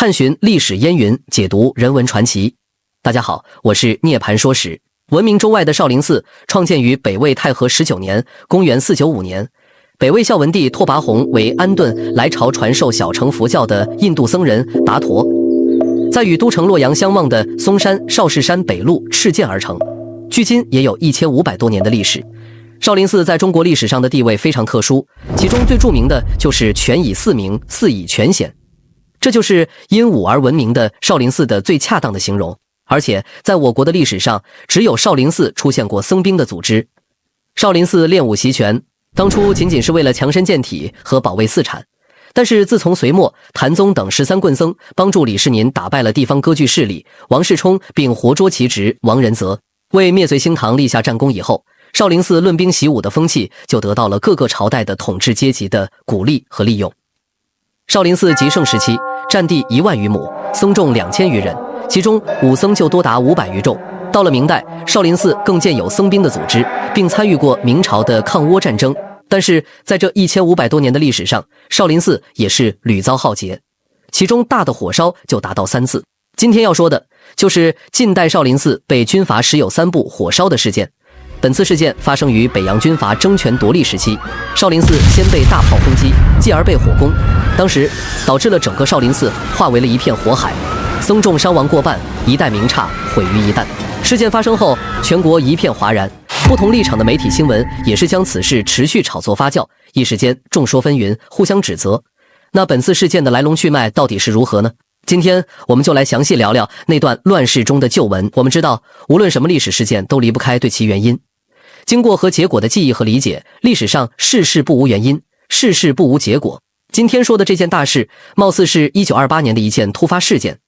探寻历史烟云，解读人文传奇。大家好，我是涅槃说史。闻名中外的少林寺创建于北魏太和19年，公元495年。北魏孝文帝拓跋宏为安顿来朝传授小乘佛教的印度僧人达陀，在与都城洛阳相望的嵩山少室山北麓敕建而成，距今也有1500多年的历史。少林寺在中国历史上的地位非常特殊，其中最著名的就是权以寺名，寺以权显，这就是因武而闻名的少林寺的最恰当的形容。而且在我国的历史上，只有少林寺出现过僧兵的组织。少林寺练武习拳，当初仅仅是为了强身健体和保卫寺产，但是自从隋末谭宗等13棍僧帮助李世民打败了地方割据势力王世充，并活捉其侄王仁泽，为灭隋兴唐立下战功以后，少林寺论兵习武的风气就得到了各个朝代的统治阶级的鼓励和利用。少林寺极盛时期占地1万余亩，僧众2000余人，其中武僧就多达500余众。到了明代，少林寺更建有僧兵的组织，并参与过明朝的抗倭战争。但是在这1500多年的历史上，少林寺也是屡遭浩劫，其中大的火烧就达到3次。今天要说的就是近代少林寺被军阀时有3部火烧的事件。本次事件发生于北洋军阀争权夺利时期，少林寺先被大炮轰击，继而被火攻，当时导致了整个少林寺化为了一片火海，僧众伤亡过半，一代名刹毁于一旦。事件发生后，全国一片哗然，不同立场的媒体新闻也是将此事持续炒作发酵，一时间众说纷纭，互相指责。那本次事件的来龙去脉到底是如何呢？今天我们就来详细聊聊那段乱世中的旧闻。我们知道，无论什么历史事件都离不开对其原因。经过和结果的记忆和理解，历史上事事不无原因，事事不无结果。今天说的这件大事，貌似是1928年的一件突发事件，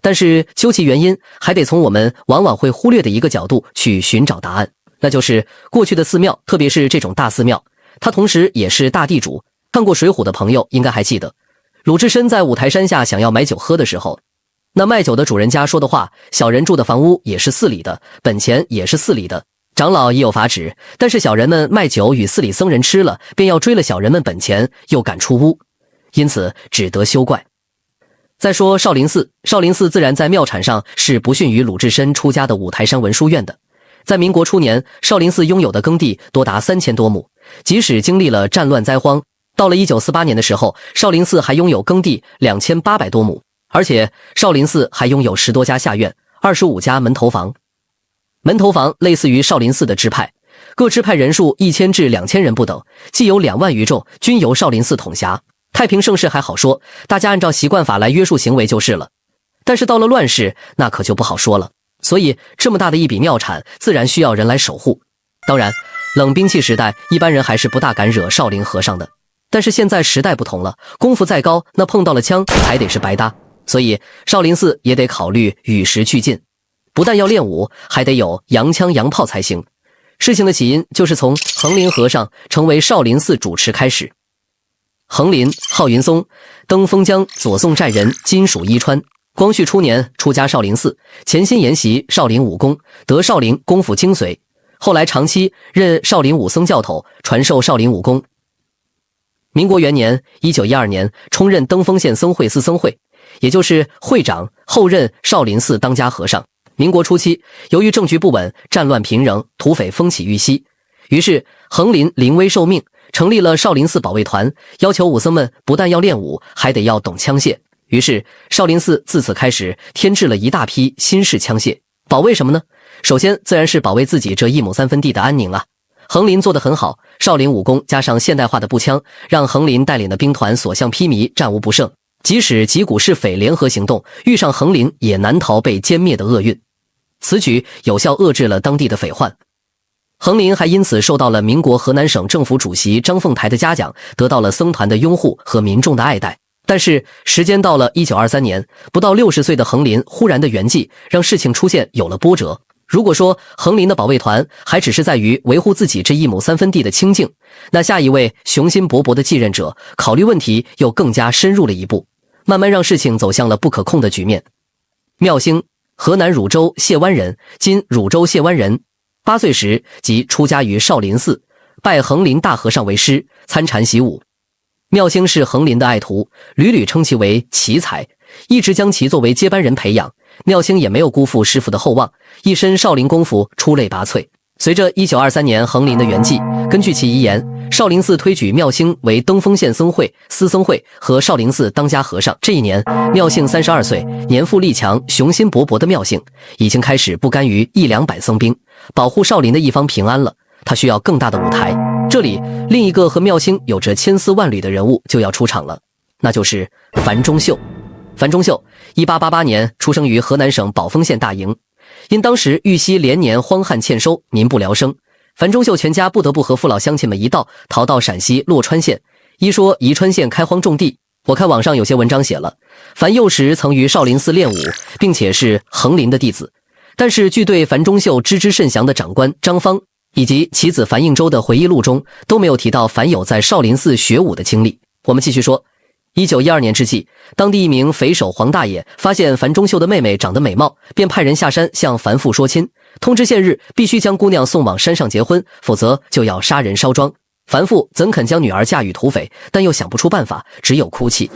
但是究其原因，还得从我们往往会忽略的一个角度去寻找答案，那就是过去的寺庙，特别是这种大寺庙，它同时也是大地主。看过《水浒》的朋友应该还记得，鲁智深在五台山下想要买酒喝的时候，那卖酒的主人家说的话，小人住的房屋也是寺里的，本钱也是寺里的，长老也有法旨，但是小人们卖酒与寺里僧人吃了，便要追了小人们本钱，又赶出屋，因此只得休怪。再说少林寺，少林寺自然在庙产上是不逊于鲁智深出家的五台山文殊院的。在民国初年，少林寺拥有的耕地多达3000多亩，即使经历了战乱灾荒，到了1948年的时候，少林寺还拥有耕地2800多亩，而且少林寺还拥有10多家下院，25家门头房。门头房类似于少林寺的支派，各支派人数1000至2000人不等，既有2万余众，均由少林寺统辖。太平盛世还好说，大家按照习惯法来约束行为就是了。但是到了乱世，那可就不好说了。所以这么大的一笔庙产，自然需要人来守护。当然，冷兵器时代，一般人还是不大敢惹少林和尚的。但是现在时代不同了，功夫再高，那碰到了枪还得是白搭。所以少林寺也得考虑与时俱进，不但要练武，还得有洋枪洋炮才行。事情的起因就是从横林和尚成为少林寺主持开始。横林号云松，登封疆左宋寨人，今属伊川。光绪初年出家少林寺，潜心研习少林武功，得少林功夫精髓。后来长期任少林武僧教头，传授少林武功。民国元年1912年充任登封县僧会司僧会，也就是会长，后任少林寺当家和尚。民国初期，由于政局不稳，战乱频仍，土匪风起欲息，于是横林临危受命，成立了少林寺保卫团，要求武僧们不但要练武，还得要懂枪械。于是少林寺自此开始添置了一大批新式枪械。保卫什么呢？首先自然是保卫自己这1亩3分地的安宁啊。横林做得很好，少林武功加上现代化的步枪，让横林带领的兵团所向披靡，战无不胜。即使几股市匪联合行动，遇上横林也难逃被歼灭的厄运。此举有效遏制了当地的匪患。横林还因此受到了民国河南省政府主席张凤台的嘉奖，得到了僧团的拥护和民众的爱戴。但是时间到了1923年，不到60岁的横林忽然的圆寂，让事情出现有了波折。如果说横林的保卫团还只是在于维护自己这1亩3分地的清静，那下一位雄心勃勃的继任者考虑问题又更加深入了一步，慢慢让事情走向了不可控的局面。妙兴，河南汝州解湾人，今汝州解湾人。8岁时即出家于少林寺，拜横林大和尚为师，参禅习武。妙兴是横林的爱徒，屡屡称其为奇才，一直将其作为接班人培养。妙兴也没有辜负师傅的厚望，一身少林功夫出类拔萃。随着1923年横林的圆寂，根据其遗言，少林寺推举妙兴为登封县僧会、司僧会和少林寺当家和尚。这一年，妙兴32岁，年富力强、雄心勃勃的妙兴已经开始不甘于100-200僧兵保护少林的一方平安了，他需要更大的舞台。这里，另一个和妙兴有着千丝万缕的人物就要出场了，那就是樊钟秀。樊钟秀，1888年出生于河南省宝丰县大营。因当时玉溪连年荒旱欠收，民不聊生，樊钟秀全家不得不和父老乡亲们一道逃到陕西洛川县。一说宜川县开荒种地，我看网上有些文章写了，樊幼时曾于少林寺练武，并且是横林的弟子。但是据对樊钟秀知之甚详的长官张芳以及其子樊应周的回忆录中，都没有提到樊友在少林寺学武的经历。我们继续说，1912年之际，当地一名匪首黄大爷发现樊钟秀的妹妹长得美貌，便派人下山向樊父说亲，通知现日必须将姑娘送往山上结婚，否则就要杀人烧庄。樊父怎肯将女儿嫁与土匪，但又想不出办法，只有哭泣。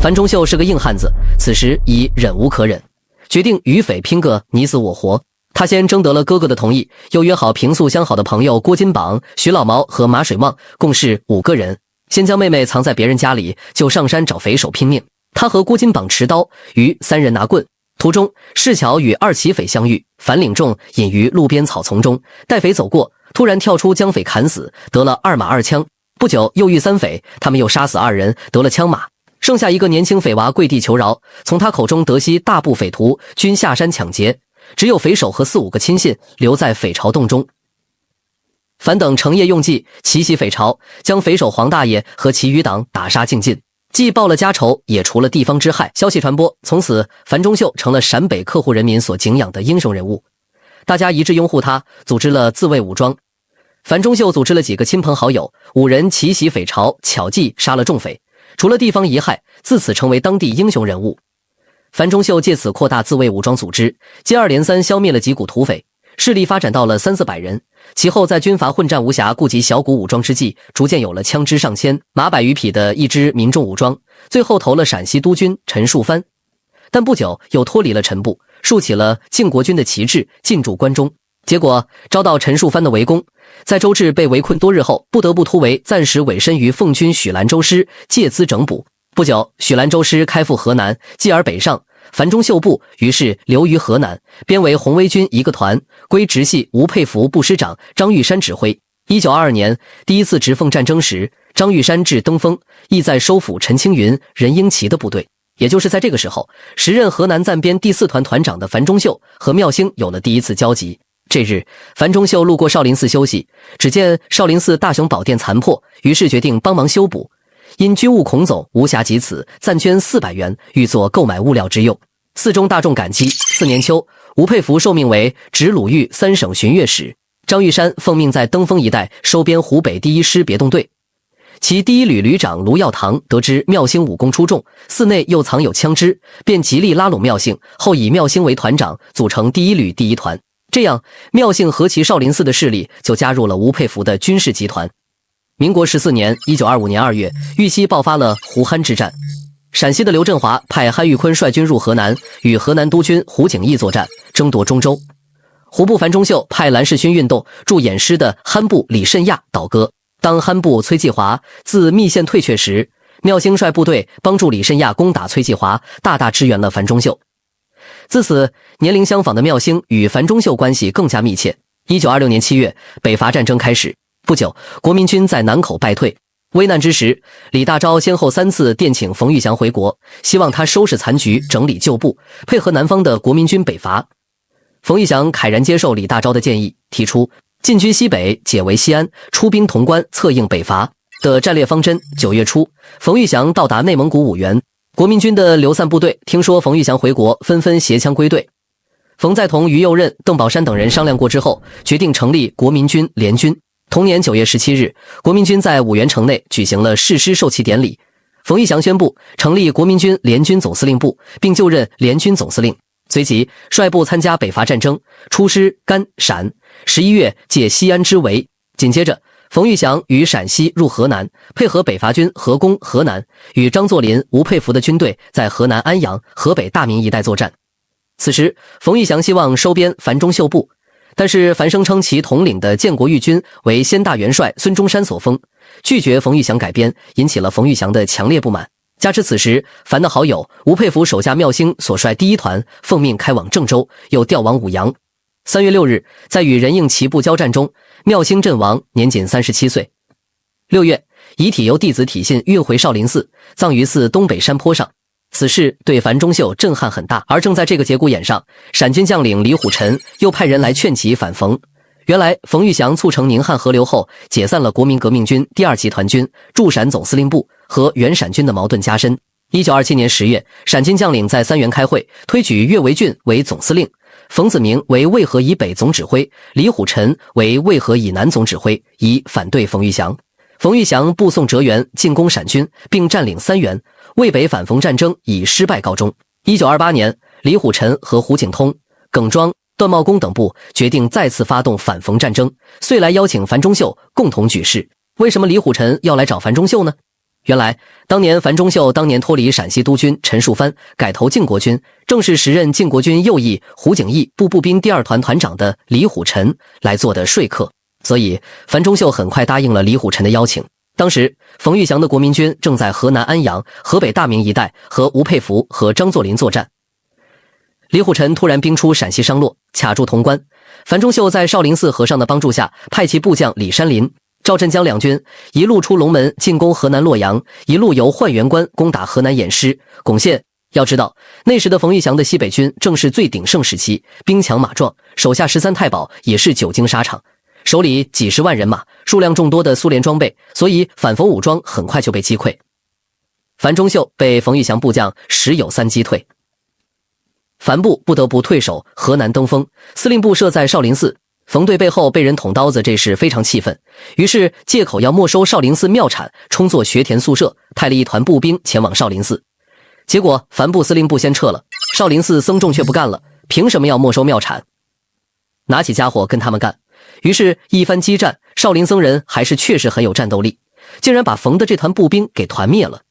樊钟秀是个硬汉子，此时已忍无可忍，决定与匪拼个你死我活。他先征得了哥哥的同意，又约好平素相好的朋友郭金榜、徐老毛和马水旺，共是5个人。先将妹妹藏在别人家里，就上山找匪首拼命。他和郭金榜持刀，与3人拿棍。途中适巧与2起匪相遇，樊领众隐于路边草丛中，待匪走过，突然跳出将匪砍死，得了2马2枪。不久又遇3匪，他们又杀死2人，得了枪马。剩下一个年轻匪娃跪地求饶，从他口中得悉大部匪徒均下山抢劫，只有匪首和4-5个亲信留在匪巢洞中。樊等成夜用计奇袭匪巢，将匪首黄大爷和其余党打杀净尽，既报了家仇，也除了地方之害。消息传播，从此樊钟秀成了陕北客户人民所敬仰的英雄人物，大家一致拥护他，组织了自卫武装。樊钟秀组织了几个亲朋好友，5人奇袭匪巢，巧计杀了众匪，除了地方遗害，自此成为当地英雄人物。樊钟秀借此扩大自卫武装组织，接二连三消灭了几股土匪，势力发展到了300-400人。其后在军阀混战无暇顾及小股武装之际，逐渐有了枪支上千、马百余匹的一支民众武装，最后投了陕西督军陈树藩。但不久又脱离了陈部，竖起了靖国军的旗帜，进驻关中。结果遭到陈树藩的围攻，在周至被围困多日后，不得不突围，暂时委身于奉军许兰州师，借资整补。不久，许兰州师开赴河南，继而北上，樊钟秀部于是留于河南，编为红卫军一个团，归直系吴佩孚部师长张玉山指挥。1922年第一次直奉战争时，张玉山至登封，意在收复陈青云、任英奇的部队。也就是在这个时候，时任河南暂编第4团团长的樊钟秀和妙兴有了第一次交集。这日，樊钟秀路过少林寺休息，只见少林寺大雄宝殿残破，于是决定帮忙修补。因军务孔总无暇及此，暂捐400元，欲作购买物料之用。寺中大众感激。4年秋，吴佩孚受命为直鲁豫3省巡阅使，张玉山奉命在登封一带收编湖北第1师别动队。其第1旅旅长卢耀堂得知妙兴武功出众，寺内又藏有枪支，便极力拉拢妙兴，后以妙兴为团长，组成第1旅第1团。这样，妙兴和其少林寺的势力就加入了吴佩孚的军事集团。民国14年，1925年2月，豫西爆发了胡憨之战。陕西的刘振华派憨玉坤率军入河南，与河南督军胡景翼作战，争夺中州。胡部樊钟秀派蓝世勋运动驻偃师的憨部李慎亚倒戈。当憨部崔继华自密县退却时，妙兴率部队帮助李慎亚攻打崔继华，大大支援了樊钟秀。自此，年龄相仿的妙兴与樊钟秀关系更加密切。1926年7月，北伐战争开始。不久，国民军在南口败退。危难之时，李大钊先后3次电请冯玉祥回国，希望他收拾残局，整理旧部，配合南方的国民军北伐。冯玉祥慨然接受李大钊的建议，提出进军西北，解围西安，出兵潼关，策应北伐的战略方针。9月初，冯玉祥到达内蒙古五原，国民军的流散部队听说冯玉祥回国，纷纷携枪归队。冯在同于右任、邓宝山等人商量过之后，决定成立国民军联军。同年9月17日，国民军在五原城内举行了誓师授旗典礼。冯玉祥宣布成立国民军联军总司令部，并就任联军总司令。随即率部参加北伐战争，出师甘陕，11月解西安之围。紧接着，冯玉祥于陕西入河南，配合北伐军合攻河南，与张作霖、吴佩孚的军队在河南安阳、河北大名一带作战。此时，冯玉祥希望收编樊钟秀部，但是樊声称其统领的建国御军为先大元帅孙中山所封，拒绝冯玉祥改编，引起了冯玉祥的强烈不满。加之此时，樊的好友吴佩孚手下妙兴所率第一团奉命开往郑州，又调往武阳。3月6日，在与任应齐部交战中，妙兴阵亡，年仅37岁。6月，遗体由弟子体信运回少林寺，葬于寺东北山坡上。此事对樊钟秀震撼很大，而正在这个节骨眼上，陕军将领李虎臣又派人来劝其反冯。原来冯玉祥促成宁汉合流后，解散了国民革命军第2集团军驻陕总司令部，和原陕军的矛盾加深。1927年10月，陕军将领在三原开会，推举岳维俊为总司令，冯子明为渭河以北总指挥，李虎臣为渭河以南总指挥，以反对冯玉祥。冯玉祥部送哲元进攻陕军，并占领三原，渭北反冯战争以失败告终。1928年，李虎臣和胡景通、耿庄、段茂公等部决定再次发动反冯战争，遂来邀请樊钟秀共同举事。为什么李虎臣要来找樊钟秀呢？原来，当年樊钟秀脱离陕西督军陈树藩，改投靖国军，正是时任靖国军右翼胡景翼部步兵第2团团长的李虎臣来做的说客，所以樊钟秀很快答应了李虎臣的邀请。当时，冯玉祥的国民军正在河南安阳、河北大名一带和吴佩孚和张作霖作战。李虎臣突然兵出陕西商洛，卡住潼关。樊钟秀在少林寺和尚的帮助下，派其部将李山林、赵振江两军一路出龙门进攻河南洛阳，一路由焕元关攻打河南偃师、巩县。要知道，那时的冯玉祥的西北军正是最鼎盛时期，兵强马壮，手下13太保也是久经沙场，手里几十万人马，数量众多的苏联装备，所以反冯武装很快就被击溃。樊钟秀被冯玉祥部将石友三击退，樊部不得不退守河南登封，司令部设在少林寺。冯队背后被人捅刀子，这事非常气愤，于是借口要没收少林寺庙产，充作学田宿舍，派了一团步兵前往少林寺。结果樊部司令部先撤了，少林寺僧众却不干了，凭什么要没收庙产？拿起家伙跟他们干。于是一番激战，少林僧人还是确实很有战斗力，竟然把冯的这团步兵给团灭了。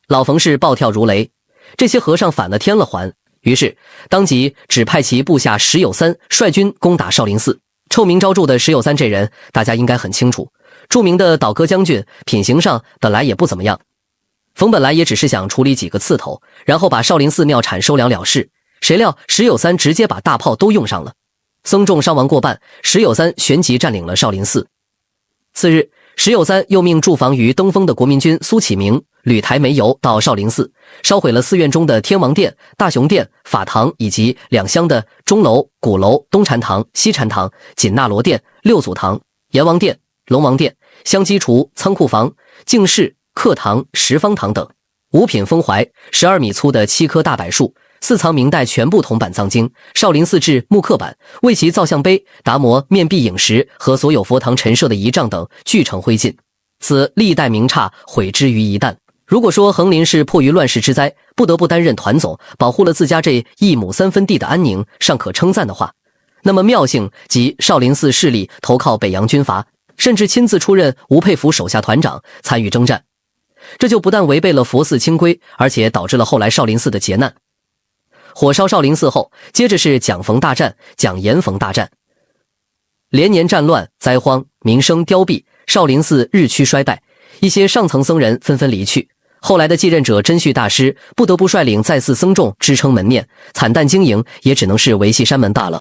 老冯是暴跳如雷，这些和尚反了天了还。于是当即指派其部下石友三率军攻打少林寺。臭名昭著的石友三这人大家应该很清楚，著名的倒戈将军，品行上本来也不怎么样。冯本来也只是想处理几个刺头，然后把少林寺庙产收粮了事，谁料石友三直接把大炮都用上了，僧众伤亡过半，石友三旋即占领了少林寺。次日，石友三又命驻防于登封的国民军苏启明、吕台梅游到少林寺，烧毁了寺院中的天王殿、大雄殿、法堂以及两厢的钟楼、鼓楼、东禅堂、西禅堂、紧那罗殿、六祖堂、阎王殿、龙王殿、香积厨、仓库房、净室、课堂、十方堂等。五品封怀，12米粗的7棵大柏树，4藏明代全部铜版藏经，少林寺制木刻版，为其造像碑、达摩面壁影石和所有佛堂陈设的仪仗等俱成灰烬，此历代名刹毁之于一旦。如果说横林是迫于乱世之灾，不得不担任团总，保护了自家这1亩3分地的安宁，尚可称赞的话，那么妙性及少林寺势力投靠北洋军阀，甚至亲自出任吴佩孚手下团长，参与征战，这就不但违背了佛寺清规，而且导致了后来少林寺的劫难。火烧少林寺后，接着是蒋冯大战、蒋阎冯大战，连年战乱灾荒，民生凋敝，少林寺日趋衰败，一些上层僧人纷纷离去。后来的继任者真绪大师不得不率领在寺僧众支撑门面，惨淡经营也只能是维系山门罢了。